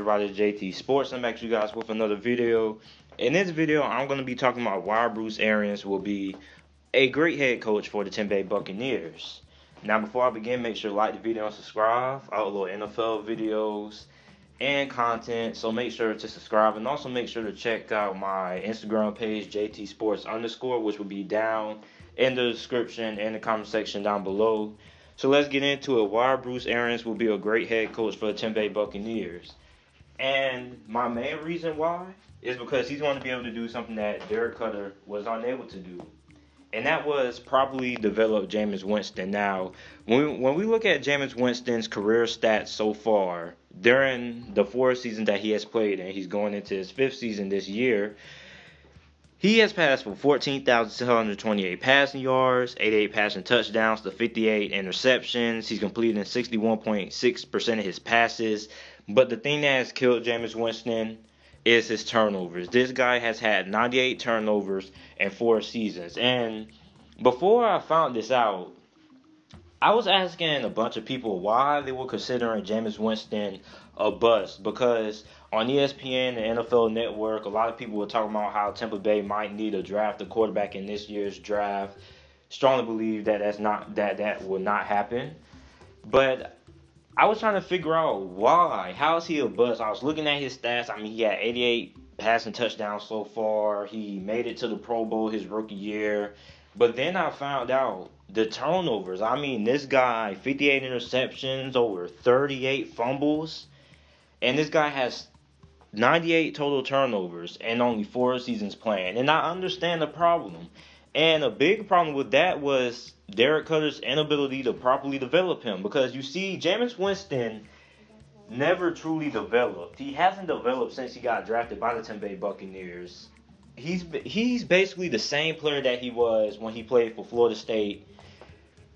everybody? It's JT Sports. I'm back to you guys with another video. In this video, I'm going to be talking about why Bruce Arians will be a great head coach for the Tampa Bay Buccaneers. Now, before I begin, make sure to like the video and subscribe. I upload NFL videos and content, so make sure to subscribe. And also make sure to check out my Instagram page, JT Sports _, which will be down in the description and the comment section down below. So let's get into it. Why Bruce Arians will be a great head coach for the Tampa Bay Buccaneers. And my main reason why is because he's going to be able to do something that Derek Cutter was unable to do. And that was probably develop Jameis Winston. Now, when we look at Jameis Winston's career stats so far, during the 4 seasons that he has played, and he's going into his 5th season this year, he has passed for 14,728 passing yards, 88 passing touchdowns to 58 interceptions. He's completing 61.6% of his passes. But the thing that has killed Jameis Winston is his turnovers. This guy has had 98 turnovers in 4 seasons. And before I found this out, I was asking a bunch of people why they were considering Jameis Winston a bust, because on ESPN and NFL Network, a lot of people were talking about how Tampa Bay might need to draft a quarterback in this year's draft. Strongly believe that that will not happen. But I was trying to figure out why. How is he a bust? I was looking at his stats. I mean, he had 88 passing touchdowns so far. He made it to the Pro Bowl his rookie year. But then I found out the turnovers. I mean, this guy, 58 interceptions, over 38 fumbles. And this guy has 98 total turnovers and only 4 seasons playing. And I understand the problem. And a big problem with that was Derek Cutter's inability to properly develop him. Because you see, Jameis Winston never truly developed. He hasn't developed since he got drafted by the Tampa Bay Buccaneers. He's basically the same player that he was when he played for Florida State.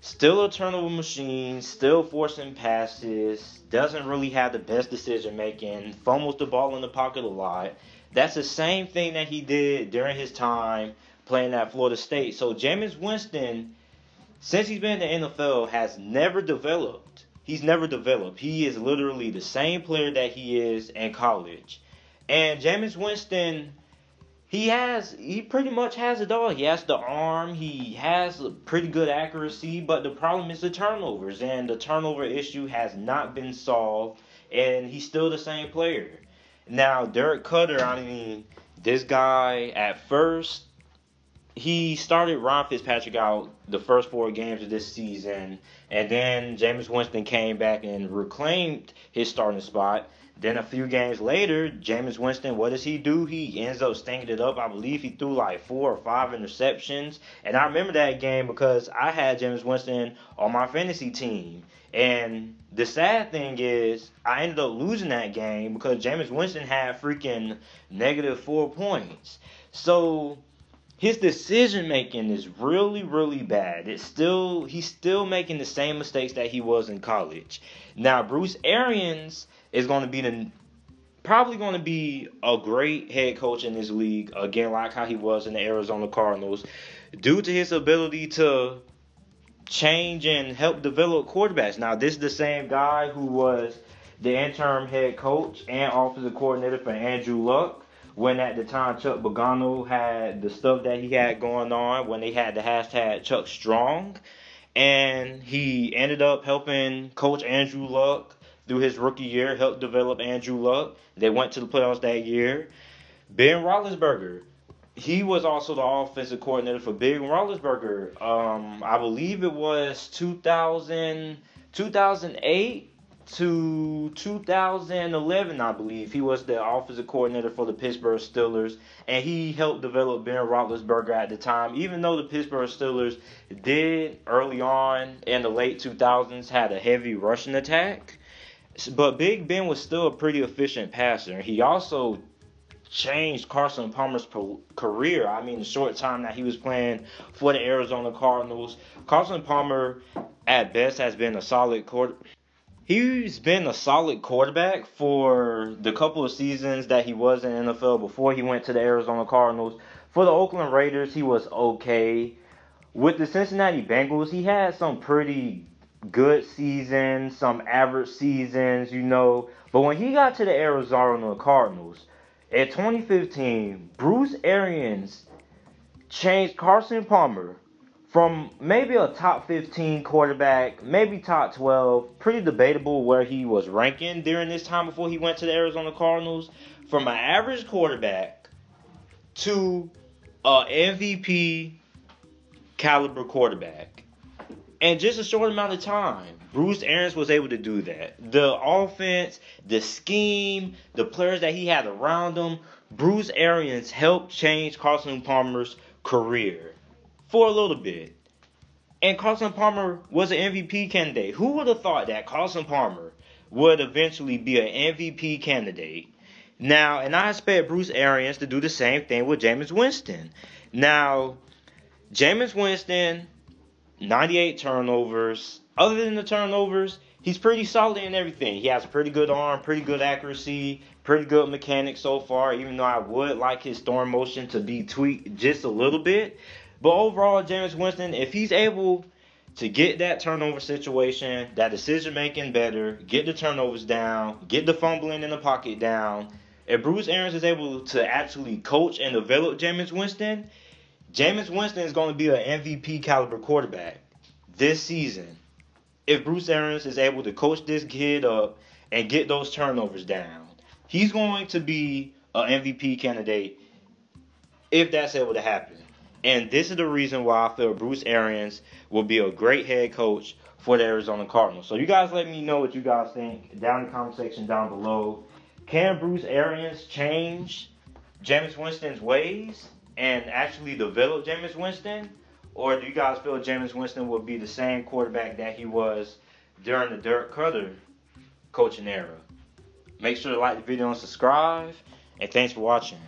Still a turnover machine, still forcing passes, doesn't really have the best decision making, fumbles the ball in the pocket a lot. That's the same thing that he did during his time playing at Florida State. So Jameis Winston, since he's been in the NFL, has never developed. He's never developed. He is literally the same player that he is in college. And Jameis Winston, he pretty much has it all. He has the arm, he has a pretty good accuracy, but the problem is the turnovers, and the turnover issue has not been solved, and he's still the same player. Now, Derek Cutter, I mean, this guy at first, he started Ron Fitzpatrick out the first 4 games of this season, and then Jameis Winston came back and reclaimed his starting spot. Then a few games later, Jameis Winston, what does he do? He ends up stinking it up. I believe he threw like 4 or 5 interceptions. And I remember that game because I had Jameis Winston on my fantasy team. And the sad thing is, I ended up losing that game because Jameis Winston had freaking negative 4 points. So his decision making is really, really bad. He's still making the same mistakes that he was in college. Now, Bruce Arians is going to be probably going to be a great head coach in this league, again, like how he was in the Arizona Cardinals, due to his ability to change and help develop quarterbacks. Now, this is the same guy who was the interim head coach and offensive coordinator for Andrew Luck when at the time Chuck Pagano had the stuff that he had going on, when they had the hashtag Chuck Strong. And he ended up helping Coach Andrew Luck through his rookie year, helped develop Andrew Luck. They went to the playoffs that year. Ben Roethlisberger, he was also the offensive coordinator for Ben Roethlisberger. I believe it was 2008 to 2011, I believe. He was the offensive coordinator for the Pittsburgh Steelers, and he helped develop Ben Roethlisberger at the time, even though the Pittsburgh Steelers did early on in the late 2000s had a heavy rushing attack. But Big Ben was still a pretty efficient passer. He also changed Carson Palmer's career. I mean, the short time that he was playing for the Arizona Cardinals, Carson Palmer, at best, has been a solid quarterback. He's been a solid quarterback for the couple of seasons that he was in the NFL before he went to the Arizona Cardinals. For the Oakland Raiders, he was okay. With the Cincinnati Bengals, he had some pretty good seasons, some average seasons, you know. But when he got to the Arizona Cardinals in 2015, Bruce Arians changed Carson Palmer from maybe a top 15 quarterback, maybe top 12, pretty debatable where he was ranking during this time before he went to the Arizona Cardinals, from an average quarterback to a MVP caliber quarterback. And just a short amount of time, Bruce Arians was able to do that. The offense, the scheme, the players that he had around him, Bruce Arians helped change Carson Palmer's career for a little bit. And Carson Palmer was an MVP candidate. Who would have thought that Carson Palmer would eventually be an MVP candidate? Now, and I expect Bruce Arians to do the same thing with Jameis Winston. Now, Jameis Winston, 98 turnovers. Other than the turnovers, he's pretty solid in everything. He has a pretty good arm, pretty good accuracy, pretty good mechanics so far, even though I would like his throwing motion to be tweaked just a little bit. But overall, Jameis Winston, if he's able to get that turnover situation, that decision making better, get the turnovers down, get the fumbling in the pocket down, if Bruce Arians is able to actually coach and develop Jameis Winston is going to be an MVP caliber quarterback this season. If Bruce Arians is able to coach this kid up and get those turnovers down, he's going to be an MVP candidate if that's able to happen. And this is the reason why I feel Bruce Arians will be a great head coach for the Arizona Cardinals. So you guys let me know what you guys think down in the comment section down below. Can Bruce Arians change Jameis Winston's ways and actually develop Jameis Winston? Or do you guys feel Jameis Winston will be the same quarterback that he was during the Dirk Cutter coaching era? Make sure to like the video and subscribe. And thanks for watching.